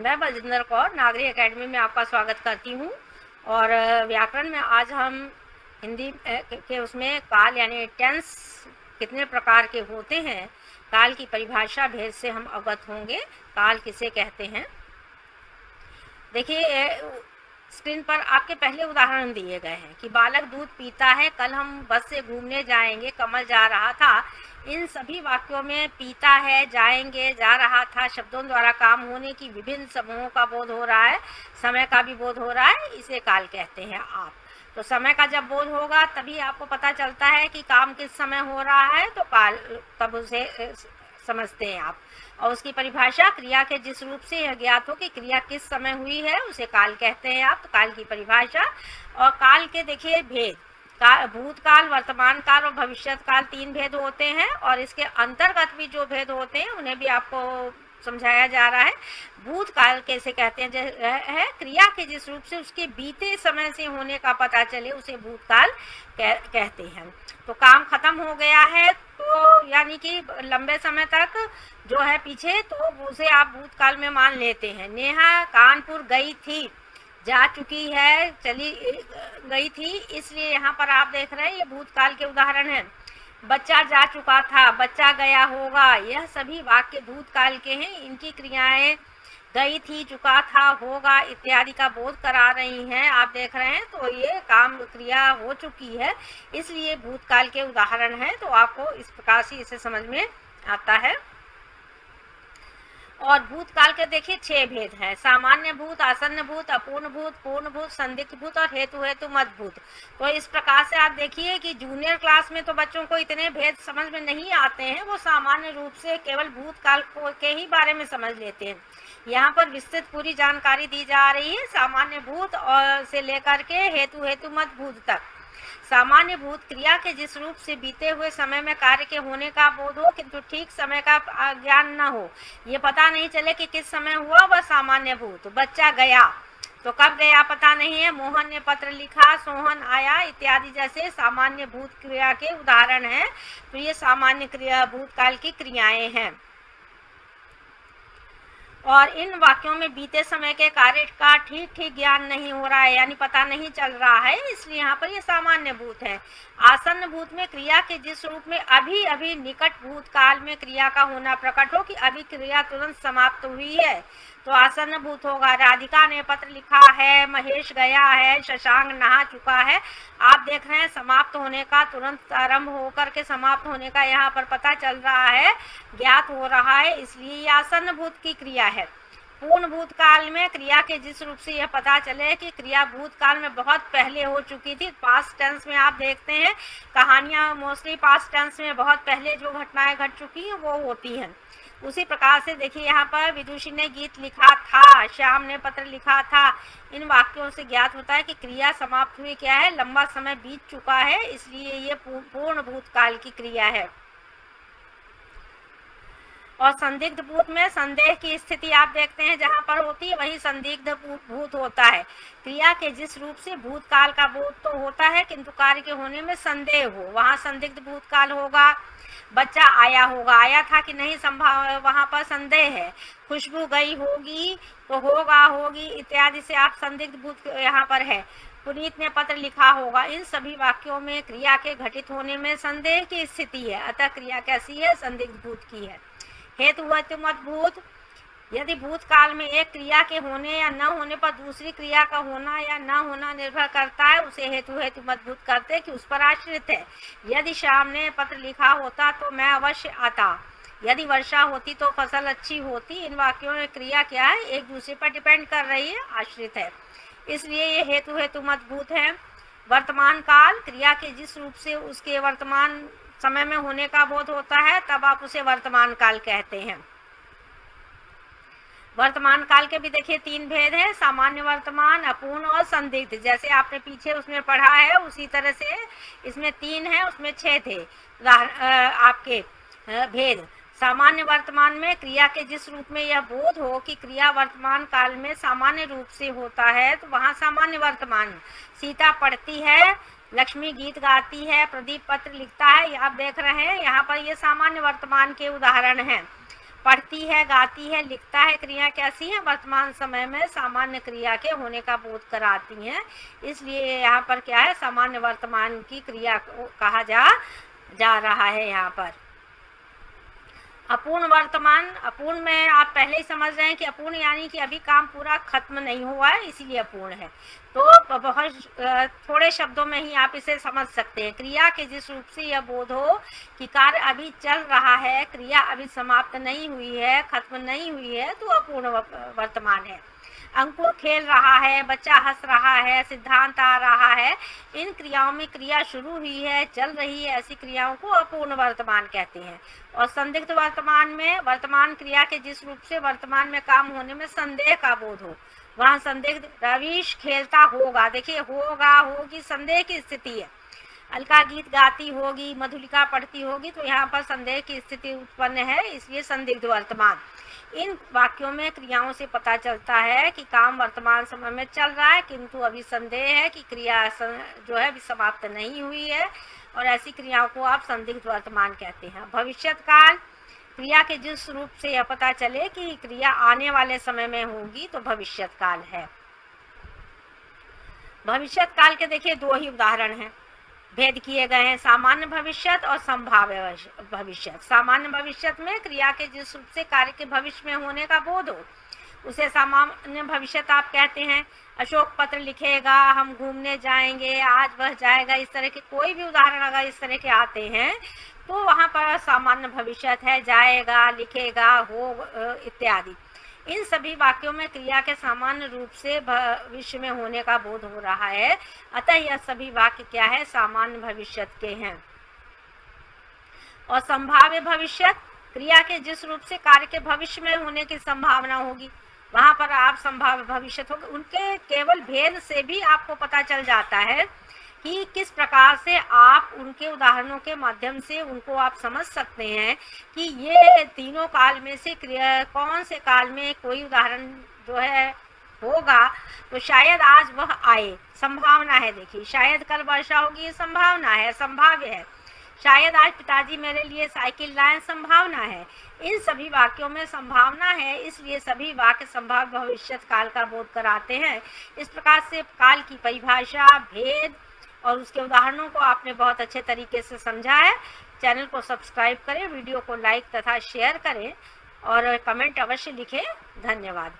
मैं बलजिंदर कौर नागरिक एकेडमी में आपका स्वागत करती हूँ। और व्याकरण में आज हम हिंदी के उसमें काल यानी टेंस कितने प्रकार के होते हैं, काल की परिभाषा भेद से हम अवगत होंगे। काल किसे कहते हैं, देखिए स्क्रीन पर आपके पहले उदाहरण दिए गए हैं कि बालक दूध पीता है, कल हम बस से घूमने जाएंगे, कमल जा रहा था। इन सभी वाक्यों में पीता है, जाएंगे, जा रहा था शब्दों द्वारा काम होने की विभिन्न समूहों का बोध हो रहा है, समय का भी बोध हो रहा है। इसे काल कहते हैं आप। तो समय का जब बोध होगा तभी आपको पता चलता है कि काम किस समय हो रहा है, तो काल तब उसे समझते हैं आप। और उसकी परिभाषा क्रिया के जिस रूप से यह ज्ञात हो कि क्रिया किस समय हुई है उसे काल कहते हैं आप। तो काल की परिभाषा। और काल के देखिए भेद, भूतकाल, वर्तमान काल और भविष्यत काल, तीन भेद होते हैं। और इसके अंतर्गत भी जो भेद होते हैं उन्हें भी आपको समझाया जा रहा है। भूतकाल कैसे कहते हैं, है क्रिया के जिस रूप से उसके बीते समय से होने का पता चले उसे भूतकाल कहते हैं। तो काम खत्म हो गया है तो यानी कि लंबे समय तक जो है पीछे, तो उसे आप भूतकाल में मान लेते हैं। नेहा कानपुर गई थी, जा चुकी है, चली गई थी, इसलिए यहाँ पर आप देख रहे हैं ये भूतकाल के उदाहरण हैं। बच्चा जा चुका था, बच्चा गया होगा, यह सभी वाक्य भूतकाल के हैं। इनकी क्रियाएं गई थी, चुका था, होगा इत्यादि का बोध करा रही हैं। आप देख रहे हैं तो ये काम क्रिया हो चुकी है, इसलिए भूतकाल के उदाहरण हैं। तो आपको इस प्रकार से इसे समझ में आता है। और भूतकाल के देखिए 6 भेद हैं। सामान्य भूत, आसन्न भूत, अपूर्ण भूत, पूर्ण भूत, संदिग्ध भूत और हेतु हेतु मत भूत। तो इस प्रकार से आप देखिए कि जूनियर क्लास में तो बच्चों को इतने भेद समझ में नहीं आते हैं, वो सामान्य रूप से केवल भूतकाल के ही बारे में समझ लेते हैं। यहाँ पर विस्तृत पूरी जानकारी दी जा रही है, सामान्य भूत और से लेकर के हेतु हेतु मत भूत तक। सामान्य भूत क्रिया के जिस रूप से बीते हुए समय में कार्य के होने का बोध हो, किंतु ठीक समय का ज्ञान न हो, ये पता नहीं चले कि किस समय हुआ, वह सामान्य भूत। बच्चा गया, तो कब गया पता नहीं है, मोहन ने पत्र लिखा, सोहन आया इत्यादि जैसे सामान्य भूत क्रिया के उदाहरण हैं। तो ये सामान्य क्रिया भूतकाल की क्रियाएं हैं। और इन वाक्यों में बीते समय के कार्य का ठीक ठीक ज्ञान नहीं हो रहा है, यानी पता नहीं चल रहा है, इसलिए यहाँ पर ये सामान्य भूत है। आसन्न भूत में क्रिया के जिस रूप में अभी अभी निकट भूतकाल में क्रिया का होना प्रकट हो कि अभी क्रिया तुरंत समाप्त हुई है, तो आसन्न भूत होगा। राधिका ने पत्र लिखा है, महेश गया है, शशांक नहा चुका है। आप देख रहे हैं समाप्त होने का, तुरंत आरंभ होकर के समाप्त होने का यहाँ पर पता चल रहा है, ज्ञात हो रहा है, इसलिए ये आसन्न भूत की क्रिया है। पूर्ण भूतकाल में क्रिया के जिस रूप से यह पता चले कि क्रिया भूतकाल में बहुत पहले हो चुकी थी। पास्ट टेंस में आप देखते हैं कहानियां मोस्टली पास्ट टेंस में बहुत पहले जो घटनाएं घट चुकी हैं वो होती हैं। उसी प्रकार से देखिए यहाँ पर विदुषी ने गीत लिखा था, श्याम ने पत्र लिखा था। इन वाक्यों से ज्ञात होता है कि क्रिया समाप्त हुई क्या है, लंबा समय बीत चुका है, इसलिए ये पूर्ण भूतकाल की क्रिया है। और संदिग्ध भूत में संदेह की स्थिति आप देखते हैं जहां पर होती है वही संदिग्ध भूत होता है। क्रिया के जिस रूप से भूतकाल का बोध तो होता है किंतु कार्य के होने में संदेह हो, वहां संदिग्ध भूतकाल होगा। बच्चा आया होगा, आया था कि नहीं संभाव, वहां पर संदेह है। खुशबू गई होगी तो होगा होगी इत्यादि से आप संदिग्ध भूत यहाँ पर है। पुनीत ने पत्र लिखा होगा, इन सभी वाक्यों में क्रिया के घटित होने में संदेह की स्थिति है, अतः क्रिया कैसी है, संदिग्ध भूत की है। हेतु हेतु मत भूत, यदि भूतकाल में एक क्रिया के होने या न होने पर दूसरी क्रिया का होना या न होना निर्भर करता है, उसे हेतु हेतु मत भूत करते कि उस पर आश्रित है। यदि श्याम ने पत्र लिखा होता तो मैं अवश्य आता, यदि वर्षा होती तो फसल अच्छी होती। इन वाक्यों में क्रिया क्या है, एक दूसरे पर डिपेंड कर रही है, आश्रित है, इसलिए ये हेतु हेतु मत भूत है। वर्तमान काल क्रिया के जिस रूप से उसके वर्तमान समय में होने का बोध होता है तब आप उसे वर्तमान काल कहते हैं। वर्तमान काल के भी देखिए 3 भेद हैं, सामान्य वर्तमान, अपूर्ण और संदिग्ध। जैसे आपने पीछे उसमें पढ़ा है उसी तरह से इसमें 3 है, उसमें 6 थे आपके भेद। सामान्य वर्तमान में क्रिया के जिस रूप में यह बोध हो कि क्रिया वर्तमान काल में सामान्य रूप से होता है तो वहाँ सामान्य वर्तमान। सीता पढ़ती है, लक्ष्मी गीत गाती है, प्रदीप पत्र लिखता है, आप देख रहे हैं यहाँ पर ये सामान्य वर्तमान के उदाहरण हैं। पढ़ती है, गाती है, लिखता है क्रिया कैसी है? वर्तमान समय में सामान्य क्रिया के होने का बोध कराती हैं। इसलिए यहाँ पर क्या है? सामान्य वर्तमान की क्रिया को कहा जा रहा है यहाँ पर। अपूर्ण वर्तमान, अपूर्ण में आप पहले ही समझ रहे हैं कि अपूर्ण यानी कि अभी काम पूरा खत्म नहीं हुआ है, इसीलिए अपूर्ण है। तो बहुत थोड़े शब्दों में ही आप इसे समझ सकते हैं। क्रिया के जिस रूप से यह बोध हो कि कार्य अभी चल रहा है, क्रिया अभी समाप्त नहीं हुई है, खत्म नहीं हुई है, तो अपूर्ण वर्तमान है। अंकुर खेल रहा है, बच्चा हंस रहा है, सिद्धांत आ रहा है, इन क्रियाओं में क्रिया शुरू हुई है, चल रही है, ऐसी क्रियाओं को अपूर्ण वर्तमान कहते हैं। और संदिग्ध वर्तमान में वर्तमान क्रिया के जिस रूप से वर्तमान में काम होने में संदेह का बोध हो, वहाँ संदिग्ध रवीश खेलता होगा, देखिए होगा, होगी, संदेह की स्थिति है। अलका गीत गाती होगी, मधुलिका पढ़ती होगी, तो यहाँ पर संदेह की स्थिति उत्पन्न है, इसलिए संदिग्ध वर्तमान। इन वाक्यों में क्रियाओं से पता चलता है कि काम वर्तमान समय में चल रहा है, किंतु अभी संदेह है कि क्रिया जो है अभी समाप्त नहीं हुई है, और ऐसी क्रियाओं को आप संदिग्ध वर्तमान कहते हैं। भविष्यत काल, क्रिया के जिस रूप से यह पता चले कि क्रिया आने वाले समय में होगी, तो भविष्यत काल है। भविष्यत काल के देखिए दो ही उदाहरण हैं, भेद किए गए हैं, सामान्य भविष्यत और संभाव्य भविष्यत। सामान्य भविष्यत में क्रिया के जिस रूप से कार्य के भविष्य में होने का बोध हो, उसे सामान्य भविष्यत आप कहते हैं। अशोक पत्र लिखेगा, हम घूमने जाएंगे, आज वह जाएगा, इस तरह के कोई भी उदाहरण अगर इस तरह के आते हैं तो वहाँ पर सामान्य भविष्यत है, जाएगा, लिखेगा, हो इत्यादि। इन सभी वाक्यों में क्रिया के सामान्य रूप से भविष्य में होने का बोध हो रहा है, अतः यह सभी वाक्य क्या है? सामान्य भविष्यत के हैं। और संभाव्य भविष्यत, क्रिया के जिस रूप से कार्य के भविष्य में होने की संभावना होगी, वहां पर आप संभाव्य भविष्यत होगी। उनके केवल भेद से भी आपको पता चल जाता है कि किस प्रकार से आप उनके उदाहरणों के माध्यम से उनको आप समझ सकते हैं कि ये तीनों काल में से कौन से काल में कोई उदाहरण जो है होगा, तो शायद आज वह आए, संभावना है। देखिए, शायद कल वर्षा होगी, संभावना है, संभाव्य है। शायद आज पिताजी मेरे लिए साइकिल लाएं, संभावना है। इन सभी वाक्यों में संभावना है, इसलिए सभी वाक्य संभाव्य भविष्यत काल का बोध कराते हैं। इस प्रकार से काल की परिभाषा, भेद और उसके उदाहरणों को आपने बहुत अच्छे तरीके से समझा है। चैनल को सब्सक्राइब करें, वीडियो को लाइक तथा शेयर करें और कमेंट अवश्य लिखें। धन्यवाद।